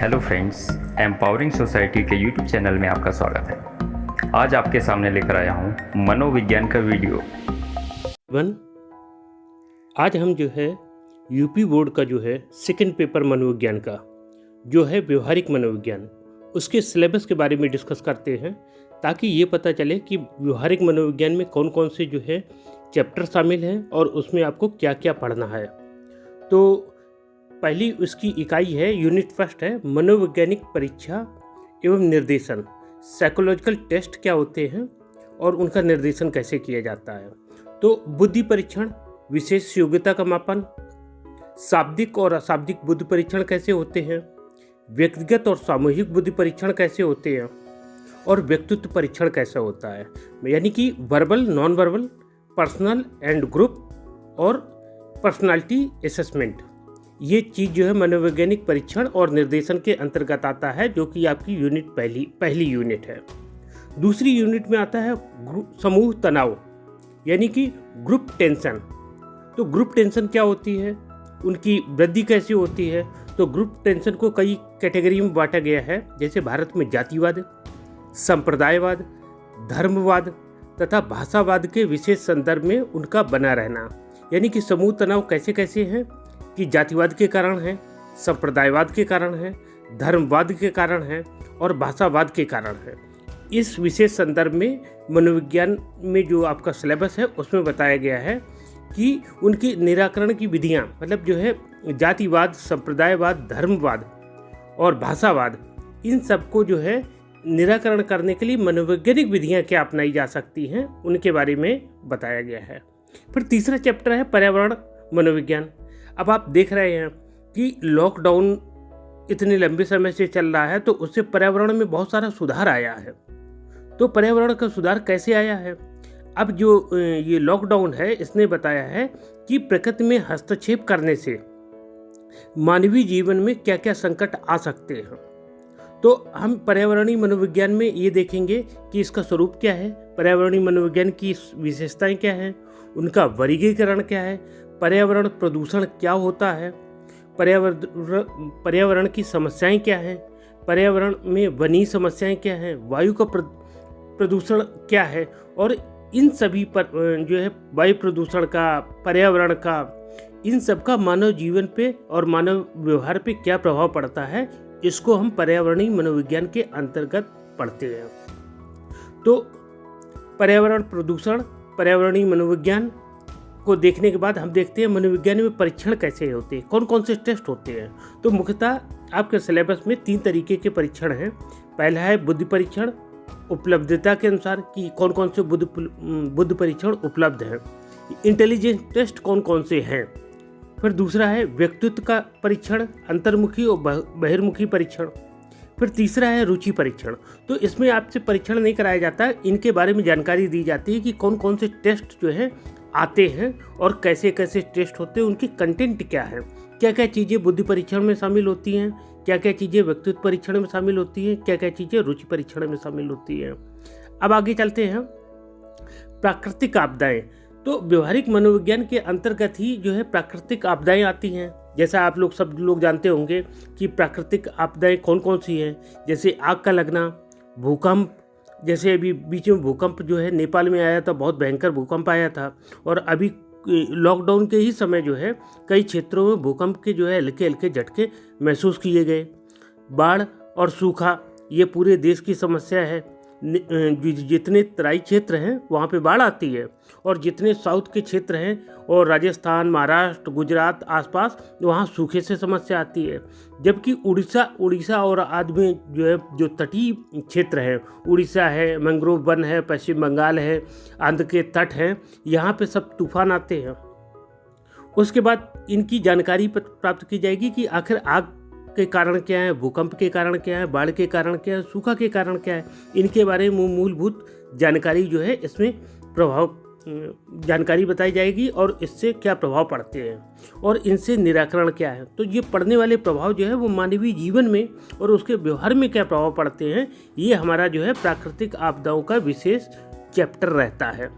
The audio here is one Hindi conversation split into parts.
हेलो फ्रेंड्स, एम्पावरिंग सोसाइटी के यूट्यूब चैनल में आपका स्वागत है। आज आपके सामने लेकर आया हूँ मनोविज्ञान का वीडियो। आज हम जो है यूपी बोर्ड का जो है सेकंड पेपर मनोविज्ञान का जो है व्यवहारिक मनोविज्ञान, उसके सिलेबस के बारे में डिस्कस करते हैं ताकि ये पता चले कि व्यवहारिक मनोविज्ञान में कौन कौन से जो है चैप्टर शामिल हैं और उसमें आपको क्या क्या पढ़ना है। तो पहली उसकी इकाई है, यूनिट फर्स्ट है मनोवैज्ञानिक परीक्षा एवं निर्देशन। साइकोलॉजिकल टेस्ट क्या होते हैं और उनका निर्देशन कैसे किया जाता है। तो बुद्धि परीक्षण, विशेष योग्यता का मापन, शाब्दिक और अशाब्दिक बुद्धि परीक्षण कैसे होते हैं, व्यक्तिगत और सामूहिक बुद्धि परीक्षण कैसे होते हैं और व्यक्तित्व परीक्षण कैसा होता है, यानी कि verbal, non verbal, personal and group और पर्सनालिटी असेसमेंट। ये चीज़ जो है मनोवैज्ञानिक परीक्षण और निर्देशन के अंतर्गत आता है, जो कि आपकी यूनिट पहली यूनिट है। दूसरी यूनिट में आता है समूह तनाव, यानी कि ग्रुप टेंशन। तो ग्रुप टेंशन क्या होती है, उनकी वृद्धि कैसी होती है। तो ग्रुप टेंशन को कई कैटेगरी में बांटा गया है, जैसे भारत में जातिवाद, संप्रदायवाद, धर्मवाद तथा भाषावाद के विशेष संदर्भ में उनका बना रहना। यानी कि समूह तनाव कैसे कैसे हैं कि जातिवाद के कारण है, संप्रदायवाद के कारण है, धर्मवाद के कारण है और भाषावाद के कारण है। इस विशेष संदर्भ में मनोविज्ञान में जो आपका सिलेबस है उसमें बताया गया है कि उनकी निराकरण की विधियां, मतलब जो है जातिवाद, संप्रदायवाद, धर्मवाद और भाषावाद, इन सबको जो है निराकरण करने के लिए मनोवैज्ञानिक विधियां क्या अपनाई जा सकती हैं, उनके बारे में बताया गया है। फिर तीसरा चैप्टर है पर्यावरण मनोविज्ञान। अब आप देख रहे हैं कि लॉकडाउन इतने लंबे समय से चल रहा है, तो उससे पर्यावरण में बहुत सारा सुधार आया है। तो पर्यावरण का सुधार कैसे आया है, अब जो ये लॉकडाउन है इसने बताया है कि प्रकृति में हस्तक्षेप करने से मानवीय जीवन में क्या क्या संकट आ सकते हैं। तो हम पर्यावरणीय मनोविज्ञान में ये देखेंगे कि इसका स्वरूप क्या है, पर्यावरणीय मनोविज्ञान की विशेषताएं क्या हैं, उनका वर्गीकरण क्या है, पर्यावरण प्रदूषण क्या होता है, पर्यावरण की समस्याएं क्या हैं, पर्यावरण में वनी समस्याएं क्या हैं, वायु का प्रदूषण क्या है और इन सभी पर जो है वायु प्रदूषण का, पर्यावरण का, इन सब का मानव जीवन पे और मानव व्यवहार पे क्या प्रभाव पड़ता है, इसको हम पर्यावरणीय मनोविज्ञान के अंतर्गत पढ़ते हैं। तो पर्यावरण प्रदूषण, पर्यावरणीय मनोविज्ञान को देखने के बाद हम देखते हैं मनोविज्ञान में परीक्षण कैसे होते हैं, कौन कौन से टेस्ट होते हैं। तो मुख्यतः आपके सिलेबस में 3 तरीके के परीक्षण हैं। पहला है बुद्धि परीक्षण, उपलब्धता के अनुसार कि कौन कौन से बुद्धि परीक्षण उपलब्ध हैं, इंटेलिजेंस टेस्ट कौन कौन से हैं। फिर दूसरा है व्यक्तित्व का परीक्षण, अंतर्मुखी और बहिर्मुखी परीक्षण। फिर तीसरा है रुचि परीक्षण। तो इसमें आपसे परीक्षण नहीं कराया जाता, इनके बारे में जानकारी दी जाती है कि कौन कौन से टेस्ट जो है आते हैं और कैसे कैसे टेस्ट होते हैं, उनकी कंटेंट क्या है, क्या क्या चीज़ें बुद्धि परीक्षण में शामिल होती हैं, क्या क्या चीज़ें व्यक्तित्व परीक्षण में शामिल होती हैं, क्या क्या चीज़ें रुचि परीक्षण में शामिल होती हैं। अब आगे चलते हैं, प्राकृतिक आपदाएं। तो व्यवहारिक मनोविज्ञान के अंतर्गत ही जो है प्राकृतिक आपदाएं आती हैं। जैसा आप लोग सब लोग जानते होंगे कि प्राकृतिक आपदाएं कौन कौन सी हैं, जैसे आग का लगना, भूकंप, जैसे अभी बीच में भूकंप जो है नेपाल में आया था, बहुत भयंकर भूकंप आया था। और अभी लॉकडाउन के ही समय जो है कई क्षेत्रों में भूकंप के जो है हल्के हल्के झटके महसूस किए गए। बाढ़ और सूखा, ये पूरे देश की समस्या है। जितने तराई क्षेत्र हैं वहाँ पे बाढ़ आती है और जितने साउथ के क्षेत्र हैं और राजस्थान, महाराष्ट्र, गुजरात आसपास, वहाँ सूखे से समस्या आती है। जबकि उड़ीसा और आदि में जो है जो तटीय क्षेत्र है, उड़ीसा है, मैंग्रोव वन है, पश्चिम बंगाल है, आंध्र के तट हैं, यहाँ पे सब तूफान आते हैं। उसके बाद इनकी जानकारी प्राप्त की जाएगी कि आखिर आग के कारण क्या है, भूकंप के कारण क्या है, बाढ़ के कारण क्या है, सूखा के कारण क्या है, इनके बारे में मूलभूत जानकारी जो है इसमें जानकारी बताई जाएगी और इससे क्या प्रभाव पड़ते हैं और इनसे निराकरण क्या है। तो ये पड़ने वाले प्रभाव जो है वो मानवीय जीवन में और उसके व्यवहार में क्या प्रभाव पड़ते हैं, ये हमारा जो है प्राकृतिक आपदाओं का विशेष चैप्टर रहता है।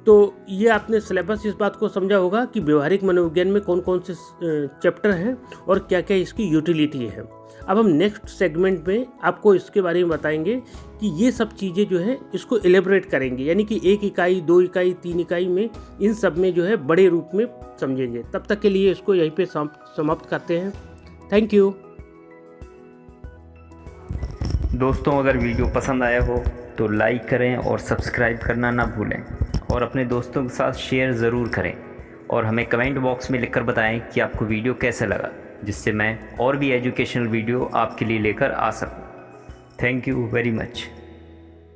तो ये आपने सिलेबस इस बात को समझा होगा कि व्यवहारिक मनोविज्ञान में कौन कौन से चैप्टर हैं और क्या क्या इसकी यूटिलिटी है। अब हम नेक्स्ट सेगमेंट में आपको इसके बारे में बताएंगे कि ये सब चीज़ें जो है इसको एलेबोरेट करेंगे, यानी कि 1 इकाई 2 इकाई 3 इकाई में इन सब में जो है बड़े रूप में समझेंगे। तब तक के लिए इसको यहीं पे समाप्त करते हैं। थैंक यू दोस्तों, अगर वीडियो पसंद आया हो तो लाइक करें और सब्सक्राइब करना ना भूलें और अपने दोस्तों के साथ शेयर ज़रूर करें और हमें कमेंट बॉक्स में लिखकर बताएं कि आपको वीडियो कैसा लगा, जिससे मैं और भी एजुकेशनल वीडियो आपके लिए लेकर आ सकूं। Thank you very much.